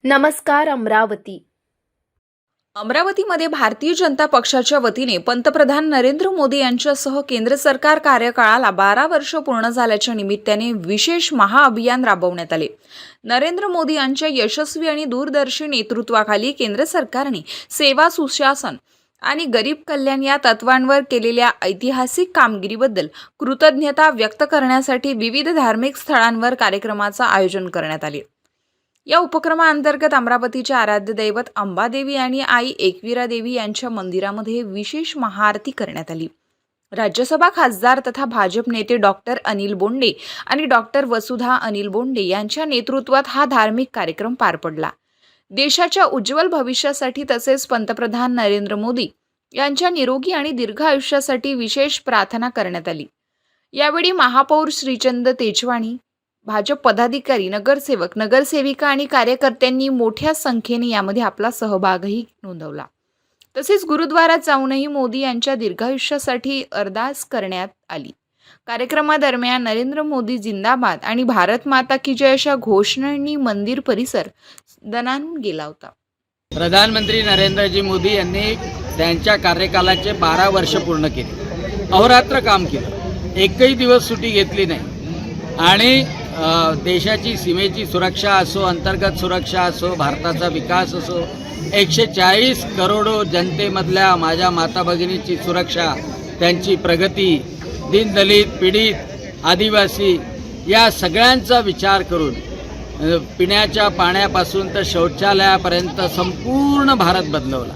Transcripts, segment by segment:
नमस्कार अमरावती. अमरावतीमध्ये भारतीय जनता पक्षाच्या वतीने पंतप्रधान नरेंद्र मोदी यांच्यासह केंद्र सरकार कार्यकाळाला 12 वर्ष पूर्ण झाल्याच्या निमित्ताने विशेष महाअभियान राबवण्यात आले. नरेंद्र मोदी यांच्या यशस्वी आणि दूरदर्शी नेतृत्वाखाली केंद्र सरकारने सेवा, सुशासन आणि गरीब कल्याण या तत्वांवर केलेल्या ऐतिहासिक कामगिरीबद्दल कृतज्ञता व्यक्त करण्यासाठी विविध धार्मिक स्थळांवर कार्यक्रमाचं आयोजन करण्यात आले. या उपक्रमाअंतर्गत अमरावतीच्या आराध्य दैवत अंबादेवी आणि आई एकविरा देवी यांच्या मंदिरामध्ये विशेष महाआरती करण्यात आली. राज्यसभा खासदार तथा भाजप नेते डॉक्टर अनिल बोंडे आणि डॉक्टर वसुधा अनिल बोंडे यांच्या नेतृत्वात हा धार्मिक कार्यक्रम पार पडला. देशाच्या उज्ज्वल भविष्यासाठी तसेच पंतप्रधान नरेंद्र मोदी यांच्या निरोगी आणि दीर्घ आयुष्यासाठी विशेष प्रार्थना करण्यात आली. यावेळी महापौर श्रीचंद तेजवाणी, भाजप पदाधिकारी, नगरसेवक, नगरसेविका आणि कार्यकर्त्यांनी मोठ्या संख्येने यामध्ये आपला सहभागही नोंदवला. तसेच गुरुद्वारात जाऊनही मोदी यांच्या दीर्घायुष्यासाठी अरदास करण्यात आली. कार्यक्रमादरम्यान नरेंद्र मोदी जिंदाबाद आणि भारत माता की जय अशा घोषणांनी मंदिर परिसर दणाणून गेला होता. प्रधानमंत्री नरेंद्रजी मोदी यांनी त्यांच्या कार्यकालाचे 12 वर्ष पूर्ण केले. अहोरात्र काम केलं, एकही दिवस सुट्टी घेतली नाही आणि देशाची सीमेची सुरक्षा असो, अंतर्गत सुरक्षा असो, भारताचा विकास असो, 140 करोडो जनतेमधल्या माझ्या माता भगिनीची सुरक्षा, त्यांची प्रगती, दीनदलित, पीडित, आदिवासी या सगळ्यांचा विचार करून पिण्याच्या पाण्यापासून तर शौचालयापर्यंत संपूर्ण भारत बदलवला.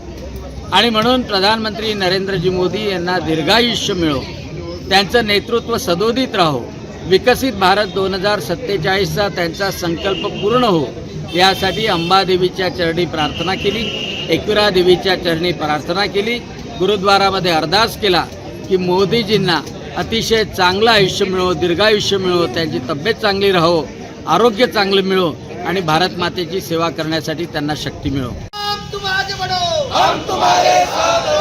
आणि म्हणून प्रधानमंत्री नरेंद्रजी मोदी यांना दीर्घायुष्य मिळो, त्यांचं नेतृत्व सदोदित राहो, विकसित भारत 2047चा त्यांचा संकल्प पूर्ण हो, यासाठी अंबादेवीच्या चरणी प्रार्थना केली, एकविरा देवीच्या चरणी प्रार्थना केली, गुरुद्वारामध्ये अरदास केला की मोदीजींना अतिशय चांगलं आयुष्य मिळो, दीर्घायुष्य मिळो, त्यांची तब्येत चांगली राहो, आरोग्य चांगलं मिळो आणि भारत मातेची सेवा करण्यासाठी त्यांना शक्ती मिळो. हम तुम्हारे साथ